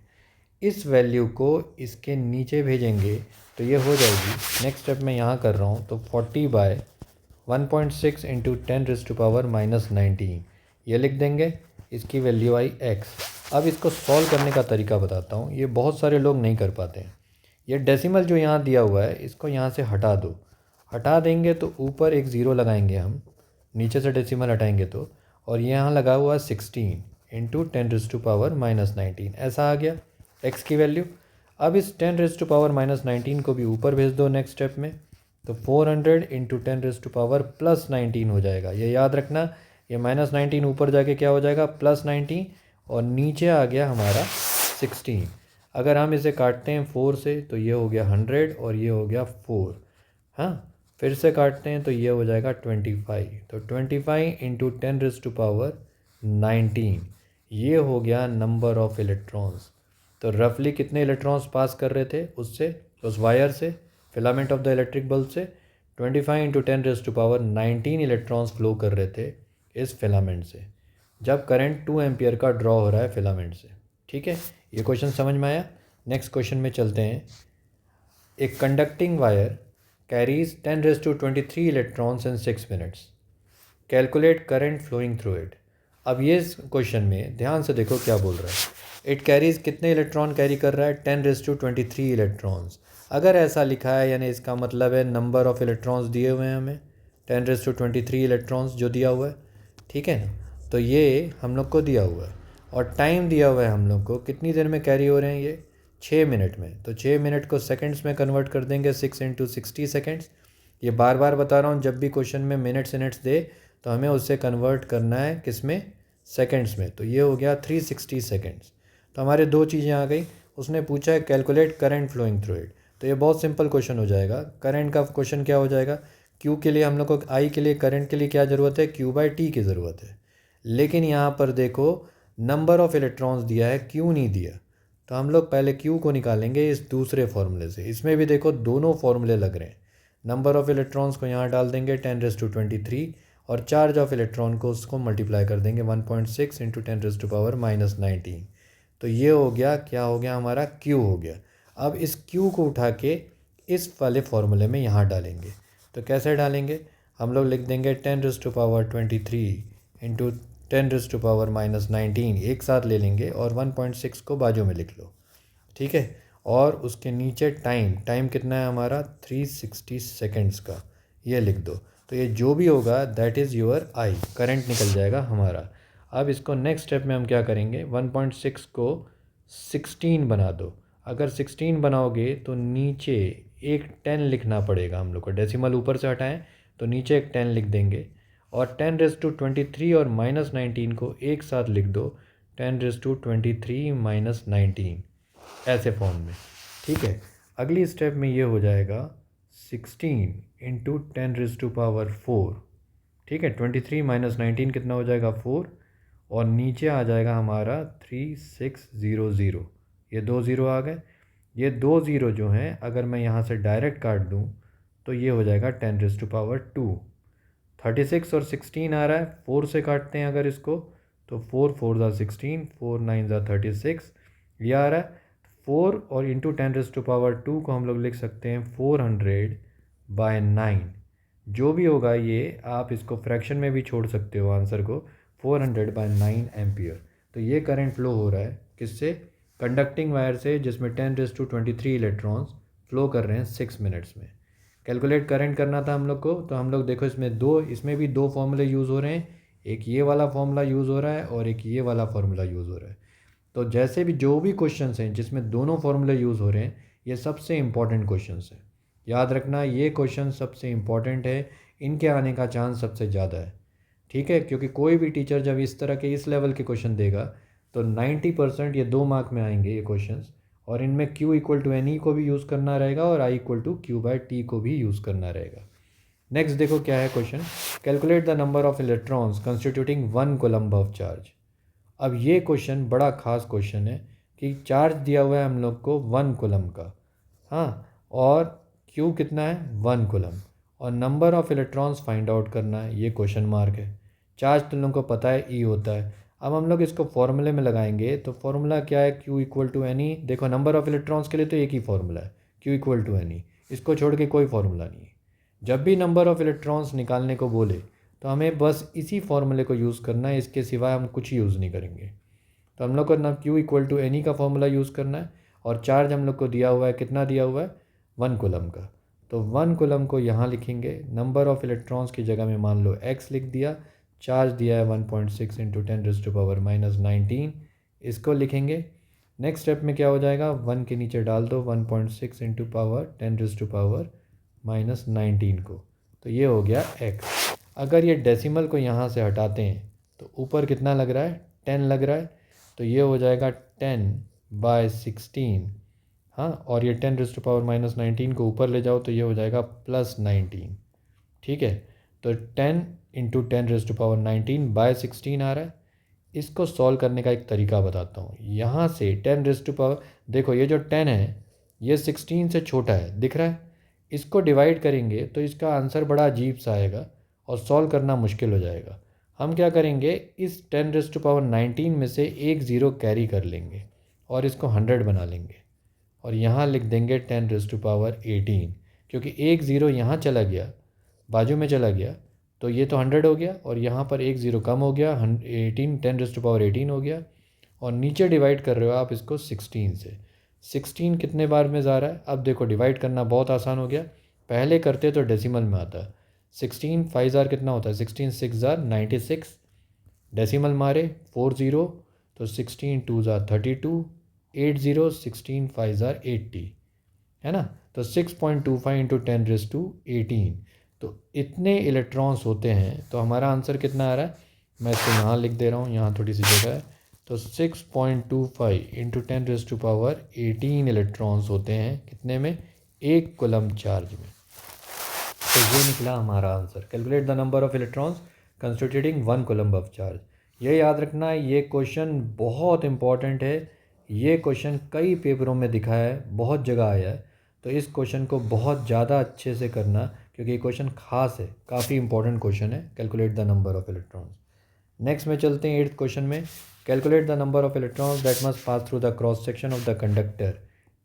इस वैल्यू को इसके नीचे भेजेंगे तो ये हो जाएगी। नेक्स्ट स्टेप मैं यहाँ कर रहा हूँ, तो 40/1.6 इंटू 10⁻⁻19 ये लिख देंगे। इसकी वैल्यू आई X। अब इसको सॉल्व करने का तरीका बताता हूँ, ये बहुत सारे लोग नहीं कर पाते हैं। ये डेसिमल जो यहाँ दिया हुआ है इसको यहाँ से हटा दो, हटा देंगे तो ऊपर एक ज़ीरो लगाएंगे हम, नीचे से डेसिमल हटाएंगे तो, और यहाँ लगा हुआ 16 इंटू 10⁻⁻19 ऐसा आ गया x की वैल्यू। अब इस 10⁻⁻19 को भी ऊपर भेज दो नेक्स्ट स्टेप में, तो 400 इंटू 10⁻+19 हो जाएगा। ये याद रखना, ये -19 ऊपर जाके क्या हो जाएगा +19, और नीचे आ गया हमारा 16। अगर हम इसे काटते हैं 4 से तो ये हो गया 100 और ये हो गया 4। हाँ, फिर से काटते हैं तो ये हो जाएगा 25। तो 25 इंटू 10⁻19 ये हो गया नंबर ऑफ़ इलेक्ट्रॉन्स। तो रफली कितने इलेक्ट्रॉन्स पास कर रहे थे उससे, उस वायर से, filament of the electric bulb से 25 इंटू 10⁻19 इलेक्ट्रॉन्स फ्लो कर रहे थे इस फिलामेंट से, जब करंट 2 एम्पियर का ड्रॉ हो रहा है फिलामेंट से। ठीक है, ये क्वेश्चन समझ में आया। नेक्स्ट क्वेश्चन में चलते हैं। एक conducting wire carries 10⁻23 electrons in 6 minutes, calculate current flowing through it. अब ये क्वेश्चन में ध्यान से देखो क्या बोल रहा है। इट कैरीज कितने इलेक्ट्रॉन कैरी कर रहा है, 10⁻23 इलेक्ट्रॉन्स। अगर ऐसा लिखा है यानी इसका मतलब है नंबर ऑफ़ इलेक्ट्रॉन्स दिए हुए हैं हमें, 10⁻23 इलेक्ट्रॉन्स जो दिया हुआ है, ठीक है ना। तो ये हम लोग को दिया हुआ है, और टाइम दिया हुआ है हम लोग को कितनी देर में कैरी हो रहे हैं ये, 6 मिनट में। तो 6 मिनट को सेकंड्स में कन्वर्ट कर देंगे, 6 इंटू 60 सेकेंड्स। ये बार बार बता रहा हूँ, जब भी क्वेश्चन में मिनट्स दे तो हमें उससे कन्वर्ट करना है किस में, सेकेंड्स में। तो ये हो गया 360 सेकेंड्स। तो हमारे दो चीज़ें आ गई। उसने पूछा है calculate current flowing through it, तो ये बहुत सिंपल क्वेश्चन हो जाएगा। करंट का क्वेश्चन क्या हो जाएगा, क्यू के लिए हम लोग को, आई के लिए करंट के लिए क्या ज़रूरत है, Q/T की ज़रूरत है। लेकिन यहाँ पर देखो नंबर ऑफ़ इलेक्ट्रॉन्स दिया है, क्यू नहीं दिया। तो हम लोग पहले क्यू को निकालेंगे इस दूसरे फॉर्मूले से। इसमें भी देखो दोनों फॉर्मूले लग रहे हैं। नंबर ऑफ़ इलेक्ट्रॉन्स को यहाँ डाल देंगे 10⁻23, और चार्ज ऑफ इलेक्ट्रॉन को उसको मल्टीप्लाई कर देंगे 1.6 इंटू 10⁻⁻19। तो ये हो गया, क्या हो गया हमारा, Q हो गया। अब इस Q को उठा के इस वाले फॉर्मूले में यहाँ डालेंगे। तो कैसे डालेंगे, हम लोग लिख देंगे 10⁻23 इंटू 10⁻⁻19 एक साथ ले लेंगे, और 1.6 को बाजू में लिख लो। ठीक है, और उसके नीचे टाइम कितना है हमारा, 360 सेकेंड्स का, ये लिख दो। तो ये जो भी होगा that is your I, current निकल जाएगा हमारा। अब इसको नेक्स्ट स्टेप में हम क्या करेंगे, 1.6 को 16 बना दो। अगर 16 बनाओगे तो नीचे एक 10 लिखना पड़ेगा हम लोग को। डेसिमल ऊपर से हटाएं तो नीचे एक 10 लिख देंगे, और 10⁻23 और -19 को एक साथ लिख दो, 10⁻23 - 19 ऐसे फॉर्म में। ठीक है, अगली स्टेप में ये हो जाएगा 16 इंटू 10⁻4। ठीक है, 23 - 19 कितना हो जाएगा, 4, और नीचे आ जाएगा हमारा 3600। ये 2 ज़ीरो आ गए। ये 2 ज़ीरो जो हैं अगर मैं यहाँ से डायरेक्ट काट दूँ तो ये हो जाएगा 10⁻2। 36 और 16 आ रहा है, 4 से काटते हैं अगर इसको, तो 4 4 ज़ा 16, 4 9 ज़ा 36, ये आ रहा है 4, और इंटू 10⁻2 को हम लोग लिख सकते हैं 400/9। जो भी होगा ये आप इसको फ्रैक्शन में भी छोड़ सकते हो आंसर को, 400/9 एम्पियर। तो ये करंट फ्लो हो रहा है किससे, कंडक्टिंग वायर से, जिसमें 10⁻23 इलेक्ट्रॉन्स फ्लो कर रहे हैं 6 मिनट्स में। कैलकुलेट करंट करना था हम लोग को, तो हम लोग देखो इसमें भी दो फॉर्मूले यूज़ हो रहे हैं। एक ये वाला फॉर्मूला यूज़ हो रहा है और एक ये वाला फॉर्मूला यूज़ हो रहा है। तो जैसे भी जो भी क्वेश्चंस हैं जिसमें दोनों फॉर्मूले यूज़ हो रहे हैं, ये सबसे इंपॉर्टेंट क्वेश्चंस हैं। याद रखना, ये क्वेश्चन सबसे इंपॉर्टेंट है, इनके आने का चांस सबसे ज़्यादा है। ठीक है, क्योंकि कोई भी टीचर जब इस तरह के इस लेवल के क्वेश्चन देगा तो 90% ये 2 मार्क में आएंगे ये क्वेश्चंस, और इनमें Q=NE को भी यूज़ करना रहेगा और I=Q/T को भी यूज़ करना रहेगा। नेक्स्ट देखो क्या है question, calculate the number of electrons constituting 1 coulomb of charge. अब ये क्वेश्चन बड़ा ख़ास क्वेश्चन है कि चार्ज दिया हुआ है हम लोग को 1 कूलम्ब का, हाँ, और Q कितना है, 1 कूलम्ब, और number of electrons find out करना है, ये क्वेश्चन मार्क है। चार्ज तुम लोगों को पता है E होता है। अब हम लोग इसको फॉर्मूले में लगाएंगे, तो फॉर्मूला क्या है, Q=NE। देखो नंबर ऑफ़ इलेक्ट्रॉन्स के लिए तो एक ही फॉर्मूला है, Q=NE, इसको छोड़ के कोई फॉर्मूला नहीं है। जब भी नंबर ऑफ़ इलेक्ट्रॉन्स निकालने को बोले तो हमें बस इसी फॉर्मूले को यूज़ करना है, इसके सिवाय हम कुछ यूज़ नहीं करेंगे। तो हम लोग को ना Q=NE का फॉर्मूला यूज़ करना है, और चार्ज हम लोग को दिया हुआ है, कितना दिया हुआ है, 1 कूलम्ब का। तो 1 कूलम को यहाँ लिखेंगे, नंबर ऑफ़ इलेक्ट्रॉन्स की जगह में मान लो x लिख दिया, चार्ज दिया है 1.6 इंटू 10⁻⁻19, इसको लिखेंगे। नेक्स्ट स्टेप में क्या हो जाएगा, 1 के नीचे डाल दो 1.6 इंटू पावर 10⁻⁻19 को, तो ये हो गया x। अगर ये डेसिमल को यहाँ से हटाते हैं तो ऊपर कितना लग रहा है, 10 लग रहा है, तो ये हो जाएगा 10/16। हाँ, और ये 10⁻⁻19 को ऊपर ले जाओ तो ये हो जाएगा +19। ठीक है, तो 10 इंटू 10⁻⁹ आ रहा है। इसको सॉल्व करने का एक तरीका बताता हूँ। यहाँ से 10 देखो ये जो 10 है ये 16 से छोटा है, दिख रहा है। इसको डिवाइड करेंगे तो इसका आंसर बड़ा अजीब सा आएगा और सॉल्व करना मुश्किल हो जाएगा। हम क्या करेंगे, इस 10⁻19 में से एक ज़ीरो कैरी कर लेंगे और इसको 100 बना लेंगे और यहाँ लिख देंगे 10⁻18, क्योंकि एक ज़ीरो यहाँ चला गया, बाजू में चला गया, तो ये तो 100 हो गया और यहाँ पर एक ज़ीरो कम हो गया, 10⁻18 हो गया। और नीचे डिवाइड कर रहे हो आप इसको 16 से। 16 कितने बार में जा रहा है, अब देखो डिवाइड करना बहुत आसान हो गया। पहले करते तो डेसिमल में आता। 16 5 ज़ार कितना होता है, 16 6 ज़ार 96। डेसिमल मारे 4 ज़ीरो, तो 16 2 ज़ार 32, 8 ज़ीरो 16 5 ज़ार 80, है ना। तो 6.25 इंटू 10⁻18, तो इतने इलेक्ट्रॉन्स होते हैं। तो हमारा आंसर कितना आ रहा है, मैं इसको यहाँ लिख दे रहा हूँ, यहाँ थोड़ी सी जगह है। तो 6.25 इंटू 10⁻18 इलेक्ट्रॉन्स होते हैं कितने में, 1 कूलम चार्ज में। तो ये निकला हमारा answer. Calculate the number of electrons constituting 1 coulomb of charge. ये याद रखना, ये क्वेश्चन बहुत इंपॉर्टेंट है। ये क्वेश्चन कई पेपरों में दिखा है, बहुत जगह आया है। तो इस क्वेश्चन को बहुत ज़्यादा अच्छे से करना, क्योंकि ये क्वेश्चन खास है, काफ़ी इंपॉर्टेंट क्वेश्चन है। Calculate the number of electrons. Next में चलते हैं 8th क्वेश्चन में। Calculate the number of electrons that must pass through the cross section of the conductor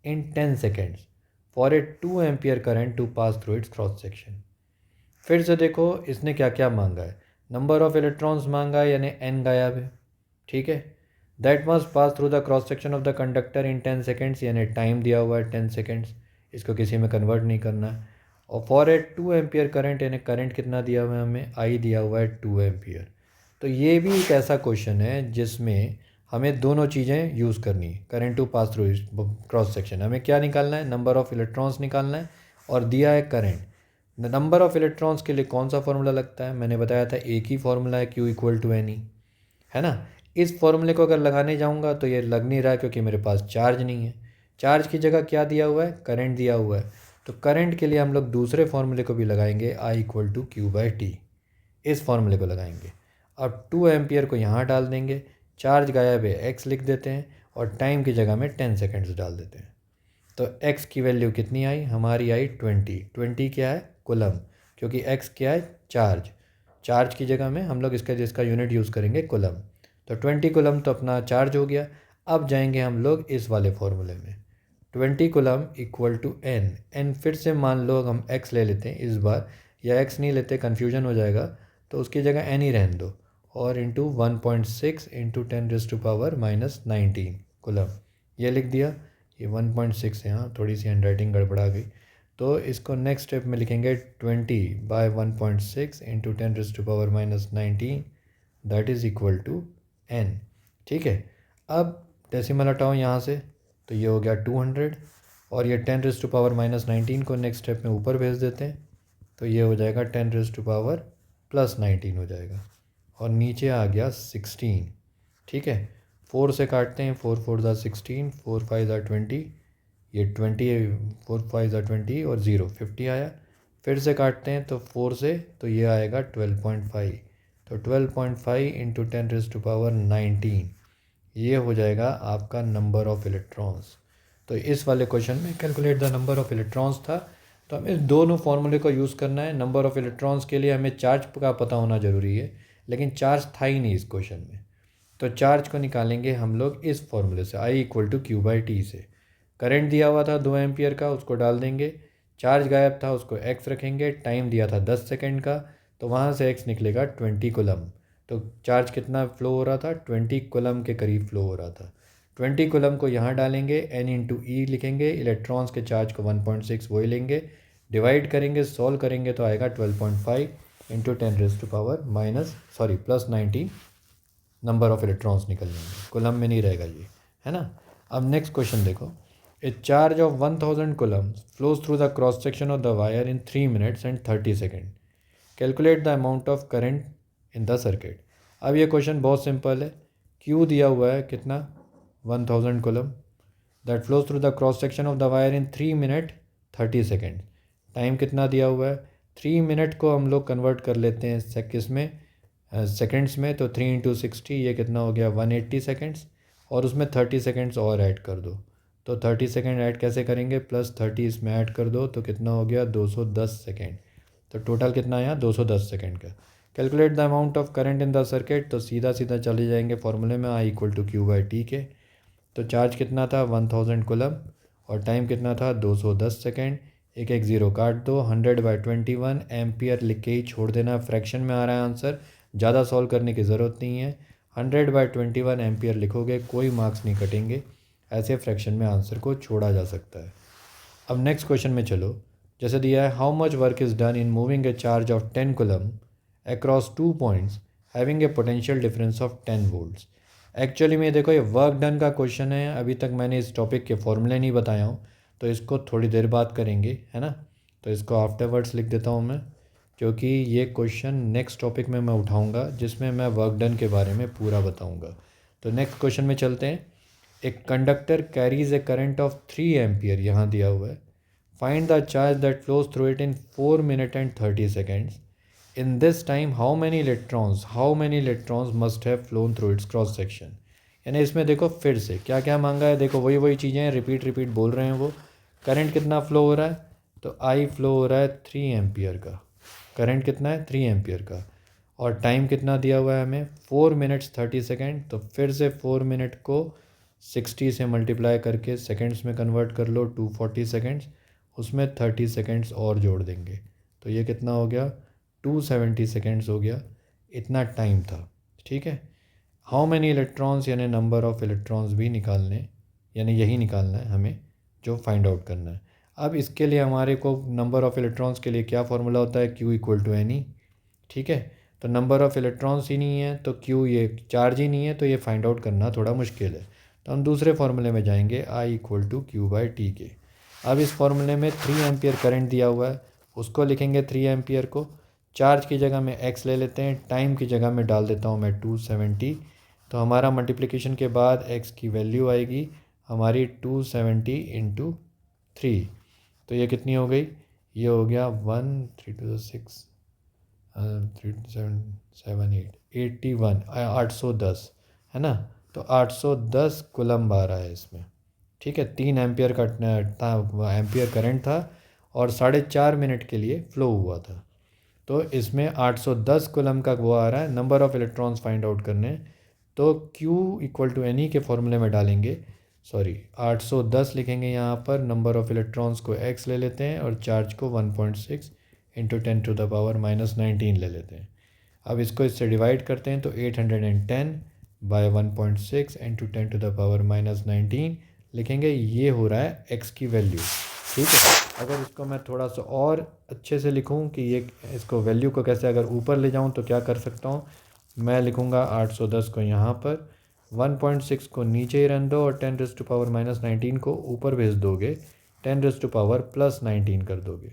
in 10 seconds for a 2 ampere current to pass through its cross section. फिर से देखो इसने क्या क्या मांगा है, नंबर ऑफ इलेक्ट्रॉन्स मांगा है, यानी n गायब है। ठीक है, that must pass through the cross section of the conductor in 10 seconds, यानी टाइम दिया हुआ है 10 सेकेंड्स, इसको किसी में कन्वर्ट नहीं करना है। और फॉर ए 2 एम्पियर करंट, यानी करंट कितना दिया हुआ है हमें, I दिया हुआ है 2 एम्पियर। तो ये भी एक ऐसा क्वेश्चन है जिसमें हमें दोनों चीज़ें यूज़ करनी है। Current to pass through cross section, हमें क्या निकालना है, नंबर ऑफ़ इलेक्ट्रॉन्स निकालना है, और दिया है करंट। नंबर ऑफ़ इलेक्ट्रॉन्स के लिए कौन सा फॉर्मूला लगता है, मैंने बताया था एक ही फॉर्मूला है, Q = NE, है ना। इस फॉर्मूले को अगर लगाने जाऊंगा तो ये लग नहीं रहा, क्योंकि मेरे पास चार्ज नहीं है। चार्ज की जगह क्या दिया हुआ है, करंट दिया हुआ है। तो करंट के लिए हम लोग दूसरे फॉर्मूले को भी लगाएंगे, I = Q/T, इस फॉर्मूले को लगाएंगे। अब 2 एम्पियर को यहाँ डाल देंगे, चार्ज गायब है x लिख देते हैं, और टाइम की जगह में 10 सेकेंड्स डाल देते हैं। तो x की वैल्यू कितनी आई, हमारी आई 20। 20 क्या है, कूलम, क्योंकि x क्या है, चार्ज। चार्ज की जगह में हम लोग जिसका यूनिट यूज़ करेंगे कूलम। तो 20 कूलम तो अपना चार्ज हो गया। अब जाएंगे हम लोग इस वाले फॉर्मूले में, 20 कूलम = n। फिर से मान लो हम x ले लेते हैं इस बार, या x नहीं लेते, कन्फ्यूजन हो जाएगा, तो उसकी जगह n ही रहने दो, और इंटू 1.6 इंटू 10⁻⁻19 कूलम, ये लिख दिया। ये 1.6 है, यहाँ थोड़ी सी हैंडराइटिंग गड़बड़ा गई, तो इसको नेक्स्ट स्टेप में लिखेंगे 20/1.6 into 10⁻⁻19, that is equal to n। ठीक है, अब डेसिमल हटाओ यहाँ से, तो ये हो गया 200, और ये 10⁻⁻19 को नेक्स्ट स्टेप में ऊपर भेज देते हैं, तो ये हो जाएगा 10⁻+19 हो जाएगा, और नीचे आ गया 16। ठीक है, 4 से काटते हैं, 4 4 ज़ा 16, 4 5 ज़ा 20, ये 20, 4 5 ज़ा 20 और 0 50 आया। फिर से काटते हैं तो 4 से, तो ये आएगा 12.5, तो 12.5 इंटू 10⁻19, ये हो जाएगा आपका नंबर ऑफ़ इलेक्ट्रॉन्स। तो इस वाले क्वेश्चन में calculate the number of electrons था, तो हमें इस दोनों फार्मूले को यूज़ करना है। नंबर ऑफ़ इलेक्ट्रॉन्स के लिए हमें चार्ज का पता होना ज़रूरी है, लेकिन चार्ज था ही नहीं इस क्वेश्चन में, तो चार्ज को निकालेंगे हम लोग इस फॉर्मूले से, I = Q/T से। करंट दिया हुआ था 2 एम्पियर का, उसको डाल देंगे, चार्ज गायब था, उसको x रखेंगे, टाइम दिया था 10 सेकेंड का, तो वहाँ से x निकलेगा 20 कूलम। तो चार्ज कितना फ़्लो हो रहा था, 20 कूलम के करीब फ़्लो हो रहा था। 20 कूलम को यहाँ डालेंगे, n × E लिखेंगे, इलेक्ट्रॉन्स के चार्ज को 1.6 वही लेंगे, डिवाइड करेंगे, सॉल्व करेंगे तो आएगा 12.5 into 10⁻⁻, plus 19 number of electrons निकल जाएंगे, कूलम में नहीं रहेगा ये, है ना। अब नेक्स्ट क्वेश्चन देखो, ए charge of 1000 coulomb flows through the cross section of the wire in 3 minutes and 30 second, calculate the amount of current in the circuit. अब ये क्वेश्चन बहुत सिंपल है, क्यू दिया हुआ है कितना 1000 coulomb that flows through the cross section of the wire in 3 minute 30 second, time कितना दिया हुआ है 3 मिनट को हम लोग कन्वर्ट कर लेते हैं किस में, सेकेंड्स में, तो 3 इंटू 60 ये कितना हो गया 180 सेकेंड्स, और उसमें 30 सेकेंड्स और ऐड कर दो, तो 30 सेकेंड ऐड कैसे करेंगे, प्लस 30 इसमें ऐड कर दो तो कितना हो गया 210 सेकेंड, तो टोटल कितना आया 210 सेकेंड का। Calculate the amount of current in the circuit, तो सीधा सीधा चले जाएंगे फॉर्मूले में, I equal to Q by T के। तो चार्ज कितना था 1000 कूलम और टाइम कितना था 210 सेकेंड, एक एक ज़ीरो काट दो, 100/21 एम्पियर लिख के ही छोड़ देना, फ्रैक्शन में आ रहा है आंसर, ज़्यादा सॉल्व करने की ज़रूरत नहीं है, 100/21 एम्पियर लिखोगे कोई मार्क्स नहीं कटेंगे, ऐसे फ्रैक्शन में आंसर को छोड़ा जा सकता है। अब नेक्स्ट क्वेश्चन में चलो, जैसे दिया है how much work is done in moving A charge of 10 coulomb across 2 points having a potential difference of 10 volts. Actually में देखो ये वर्क डन का क्वेश्चन है, अभी तक मैंने इस टॉपिक के फॉर्मूले नहीं बताया हूँ, तो इसको थोड़ी देर बाद करेंगे, है ना। तो इसको आफ्टरवर्ड्स लिख देता हूँ मैं, क्योंकि ये क्वेश्चन नेक्स्ट टॉपिक में मैं उठाऊँगा जिसमें मैं वर्क डन के बारे में पूरा बताऊँगा। तो नेक्स्ट क्वेश्चन में चलते हैं। एक conductor carries A current of 3 ampere, यहाँ दिया हुआ है, find the charge that flows through it in 4 minute and 30 seconds, in this time how many electrons must have phloem through its cross section. यानी इसमें देखो फिर से क्या क्या मांगा है, देखो वही चीज़ें हैं, रिपीट बोल रहे हैं वो। करंट कितना फ्लो हो रहा है, तो आई फ्लो हो रहा है 3 एम्पियर का, करंट कितना है 3 एम्पियर का, और टाइम कितना दिया हुआ है हमें 4 मिनट्स 30 सेकेंड, तो फिर से 4 मिनट को 60 से मल्टीप्लाई करके सेकेंड्स में कन्वर्ट कर लो, 240 सेकेंड्स, उसमें 30 सेकेंड्स और जोड़ देंगे, तो ये कितना हो गया 270 सेकेंड्स हो गया, इतना टाइम था, ठीक है। हाउ मैनी इलेक्ट्रॉन्स, यानी नंबर ऑफ़ इलेक्ट्रॉन्स भी निकालने, यानी यही निकालना है हमें जो फाइंड आउट करना है। अब इसके लिए हमारे को नंबर ऑफ़ इलेक्ट्रॉन्स के लिए क्या फार्मूला होता है, Q equal to N E, ठीक है। तो नंबर ऑफ़ इलेक्ट्रॉन्स ही नहीं है तो क्यू, ये चार्ज ही नहीं है, तो ये फाइंड आउट करना थोड़ा मुश्किल है, तो हम दूसरे फार्मूले में जाएंगे, I equal to Q by T के। अब इस फार्मूले में 3 एम्पियर करंट दिया हुआ है, उसको लिखेंगे 3 एम्पियर को, चार्ज की जगह में x ले लेते हैं, टाइम की जगह में डाल देता हूँ मैं 270, तो हमारा मल्टीप्लिकेशन के बाद x की वैल्यू आएगी हमारी 270 इंटू 3, तो ये कितनी हो गई, ये हो गया 1 3 2 6 3 7 7 8 81 810, है ना। तो 810 कूलम्ब आ रहा है इसमें, ठीक है। 3 एम्पियर का एम्पियर करंट था और 4.5 मिनट के लिए फ़्लो हुआ था, तो इसमें 810 कूलम का वो आ रहा है, number of electrons find out करने, तो Q equal to N E के फॉर्मूले में डालेंगे, 810 लिखेंगे यहाँ पर, नंबर ऑफ़ इलेक्ट्रॉन्स को x ले लेते हैं और चार्ज को 1.6 इंटू 10⁻⁻19 ले लेते हैं। अब इसको इससे डिवाइड करते हैं तो 810 बाय 1.6 इंटू 10⁻⁻19 लिखेंगे, ये हो रहा है x की वैल्यू, ठीक है। अगर इसको मैं थोड़ा सा और अच्छे से लिखूं कि ये इसको वैल्यू को कैसे अगर ऊपर ले जाऊं तो क्या कर सकता हूं, मैं लिखूंगा 810 को यहाँ पर, 1.6 को नीचे ही रहने दो और 10⁻⁻19 को ऊपर भेज दोगे, 10⁻+19 कर दोगे,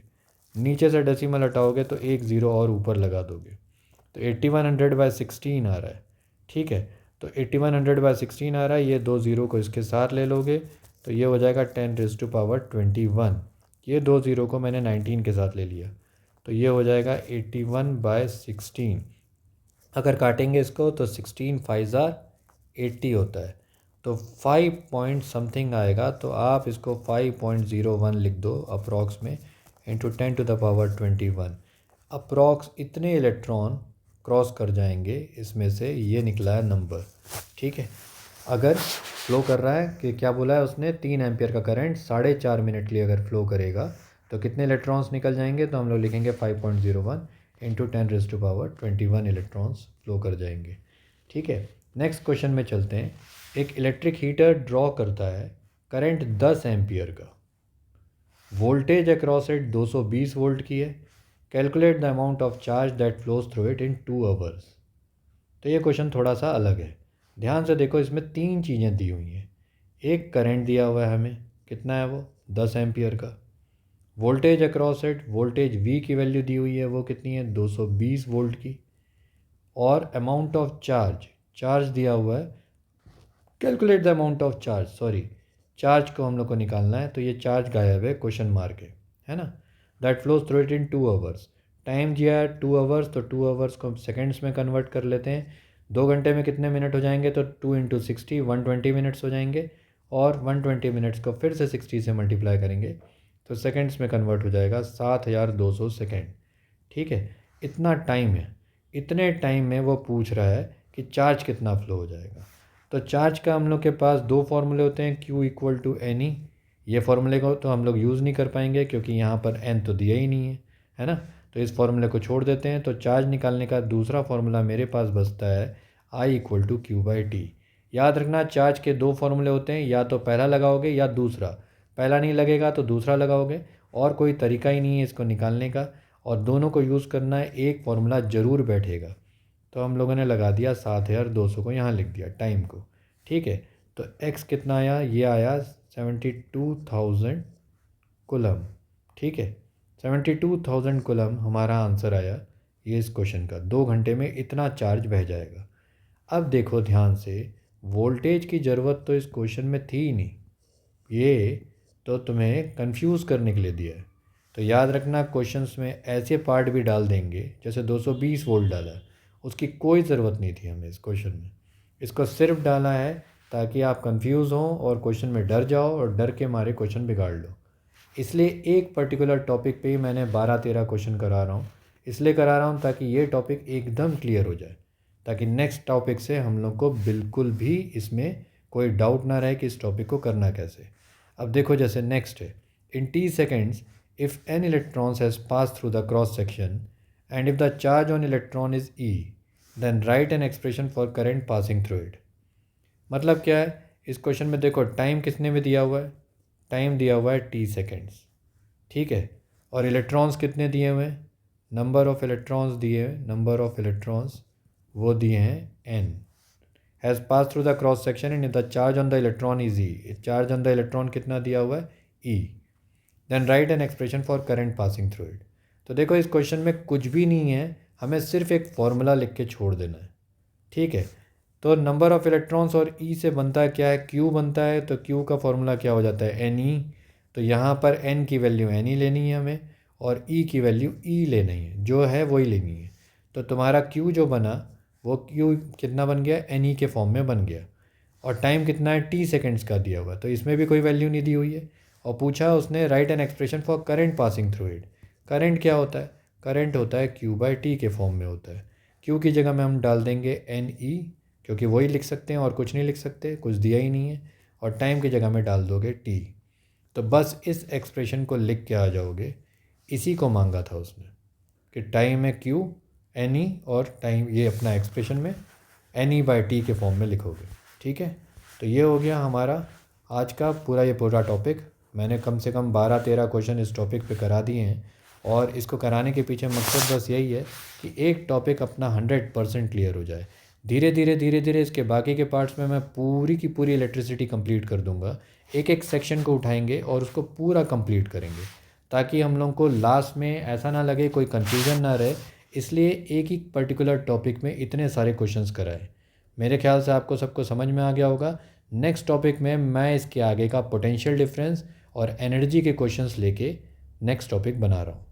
नीचे से डेसिमल हटाओगे तो एक ज़ीरो और ऊपर लगा दोगे, तो 8100/16 आ रहा है, ठीक है। तो 8100/16 आ रहा है, ये 2 ज़ीरो को इसके साथ ले लोगे तो ये हो जाएगा 10⁻21, ये 2 ज़ीरो को मैंने 19 के साथ ले लिया, तो ये हो जाएगा 81/16। अगर काटेंगे इसको तो 16 5 80 होता है, तो 5 पॉइंट समथिंग आएगा, तो आप इसको 5.01 लिख दो अप्रॉक्स में, इंटू 10⁻21, अप्रॉक्स इतने इलेक्ट्रॉन क्रॉस कर जाएंगे इसमें से, ये निकला है नंबर, ठीक है। अगर फ्लो कर रहा है कि क्या बोला है उसने, 3 एम्पियर का करंट 4.5 मिनट के लिए अगर फ्लो करेगा तो कितने इलेक्ट्रॉन्स निकल जाएंगे, तो हम लोग लिखेंगे 5.01 इंटू 10⁻21 इलेक्ट्रॉन्स फ्लो कर जाएंगे, ठीक है। नेक्स्ट क्वेश्चन में चलते हैं। एक इलेक्ट्रिक हीटर ड्रॉ करता है करंट 10 एम्पियर का, वोल्टेज अक्रॉस इट 220 वोल्ट की है, calculate the amount of charge that flows through it in 2 hours. तो ये क्वेश्चन थोड़ा सा अलग है, ध्यान से देखो, इसमें 3 चीज़ें दी हुई हैं। एक करंट दिया हुआ है हमें, कितना है वो, 10 एम्पियर का। Voltage across it, voltage V की वैल्यू दी हुई है, वो कितनी है, 220 वोल्ट की। और अमाउंट ऑफ चार्ज, चार्ज दिया हुआ है, calculate the amount of charge, sorry, charge को हम लोग को निकालना है, तो ये चार्ज गायब है, क्वेश्चन मार्क है ना। That flows through it in 2 hours. Time दिया है 2 आवर्स, तो 2 आवर्स को हम सेकेंड्स में कन्वर्ट कर लेते हैं। 2 घंटे में कितने मिनट हो जाएंगे, तो 2 इंटू 60 120 मिनट्स हो जाएंगे। और 120 मिनट्स को फिर से 60 से मल्टीप्लाई करेंगे तो सेकेंड्स में कन्वर्ट हो जाएगा 7200 सेकेंड। ठीक है, इतना टाइम है। इतने टाइम में वो पूछ रहा है कि चार्ज कितना फ्लो हो जाएगा। तो चार्ज का हम लोग के पास 2 फॉर्मूले होते हैं, Q equal to N E. ये फॉर्मूले को तो हम लोग यूज़ नहीं कर पाएंगे क्योंकि यहाँ पर n तो दिया ही नहीं है ना। तो इस फॉर्मूले को छोड़ देते हैं। तो चार्ज निकालने का दूसरा फॉर्मूला मेरे पास बचता है I equal to Q by T. याद रखना, चार्ज के 2 फॉर्मूले होते हैं, या तो पहला लगाओगे या दूसरा। पहला नहीं लगेगा तो दूसरा लगाओगे, और कोई तरीका ही नहीं है इसको निकालने का। और दोनों को यूज़ करना है, एक फॉर्मूला ज़रूर बैठेगा। तो हम लोगों ने लगा दिया 7200 को, यहाँ लिख दिया टाइम को। ठीक है, तो x कितना आया, ये आया 72,000 कुलम। ठीक है, 72,000 कुलम हमारा आंसर आया ये इस क्वेश्चन का। 2 घंटे में इतना चार्ज बह जाएगा। अब देखो ध्यान से, वोल्टेज की ज़रूरत तो इस क्वेश्चन में थी ही नहीं, ये तो तुम्हें कंफ्यूज करने के लिए दिया है। तो याद रखना, क्वेश्चंस में ऐसे पार्ट भी डाल देंगे, जैसे 220 वोल्ट डाला, उसकी कोई ज़रूरत नहीं थी हमें इस क्वेश्चन में। इसको सिर्फ डाला है ताकि आप कंफ्यूज हों और क्वेश्चन में डर जाओ और डर के मारे क्वेश्चन बिगाड़ लो। इसलिए एक पर्टिकुलर टॉपिक पे ही मैंने 12-13 क्वेश्चन करा रहा हूँ। इसलिए करा रहा हूँ ताकि ये टॉपिक एकदम क्लियर हो जाए, ताकि नेक्स्ट टॉपिक से हम लोग को बिल्कुल भी इसमें कोई डाउट ना रहे कि इस टॉपिक को करना कैसे। अब देखो, जैसे नेक्स्ट है, इन t seconds if n electrons has passed through the cross section and if the charge on electron is E, then write an expression for current passing through it। मतलब क्या है इस क्वेश्चन में, देखो टाइम कितने में दिया हुआ है, टाइम दिया हुआ है t सेकेंड्स। ठीक है, और इलेक्ट्रॉन्स कितने दिए हुए हैं, नंबर ऑफ़ इलेक्ट्रॉन्स दिए हैं, नंबर ऑफ़ इलेक्ट्रॉन्स वो दिए हैं n। Has pass through the cross section and the charge on the electron is e. Charge on the electron कितना दिया हुआ है, e. Then write an expression for current passing through it. तो देखो इस क्वेश्चन में कुछ भी नहीं है, हमें सिर्फ एक फॉर्मूला लिख के छोड़ देना है। ठीक है, तो नंबर ऑफ़ इलेक्ट्रॉन्स और ई से बनता है क्या है, क्यू बनता है। तो क्यू का फॉर्मूला क्या हो जाता है, एन ई। तो यहाँ पर एन की वैल्यू एन ई लेनी है हमें, और ई की वैल्यू ई लेनी है, जो है वही लेनी है। तो तुम्हारा क्यू जो बना वो क्यू कितना बन गया, एन ई के फॉर्म में बन गया। और टाइम कितना है, टी सेकेंड्स का दिया हुआ, तो इसमें भी कोई वैल्यू नहीं दी हुई है। और पूछा उसने right an expression for current passing through it. Current क्या होता है, करंट होता है क्यू बाई टी के फॉर्म में होता है। क्यू की जगह में हम डाल देंगे एन ई, क्योंकि वही लिख सकते हैं और कुछ नहीं लिख सकते, कुछ दिया ही नहीं है। और टाइम की जगह में डाल दोगे टी। तो बस इस एक्सप्रेशन को लिख के आ जाओगे। इसी को मांगा था उसने कि टाइम है क्यू एन ई, और टाइम ये अपना एक्सप्रेशन में एन ई बाई टी के फॉर्म में लिखोगे। ठीक है, तो ये हो गया हमारा आज का पूरा टॉपिक। मैंने कम से कम 12-13 क्वेश्चन इस टॉपिक पे करा दिए हैं, और इसको कराने के पीछे मकसद बस यही है कि एक टॉपिक अपना 100% क्लियर हो जाए। धीरे धीरे इसके बाकी के पार्ट्स में मैं पूरी की पूरी इलेक्ट्रिसिटी कंप्लीट कर दूंगा। एक एक सेक्शन को उठाएंगे और उसको पूरा कंप्लीट करेंगे, ताकि हम लोग को लास्ट में ऐसा ना लगे, कोई कन्फ्यूज़न ना रहे। इसलिए एक ही पर्टिकुलर टॉपिक में इतने सारे क्वेश्चंस कराए। मेरे ख्याल से आपको सबको समझ में आ गया होगा। नेक्स्ट टॉपिक में मैं इसके आगे का पोटेंशियल डिफरेंस और एनर्जी के क्वेश्चंस लेके नेक्स्ट टॉपिक बना रहा हूँ।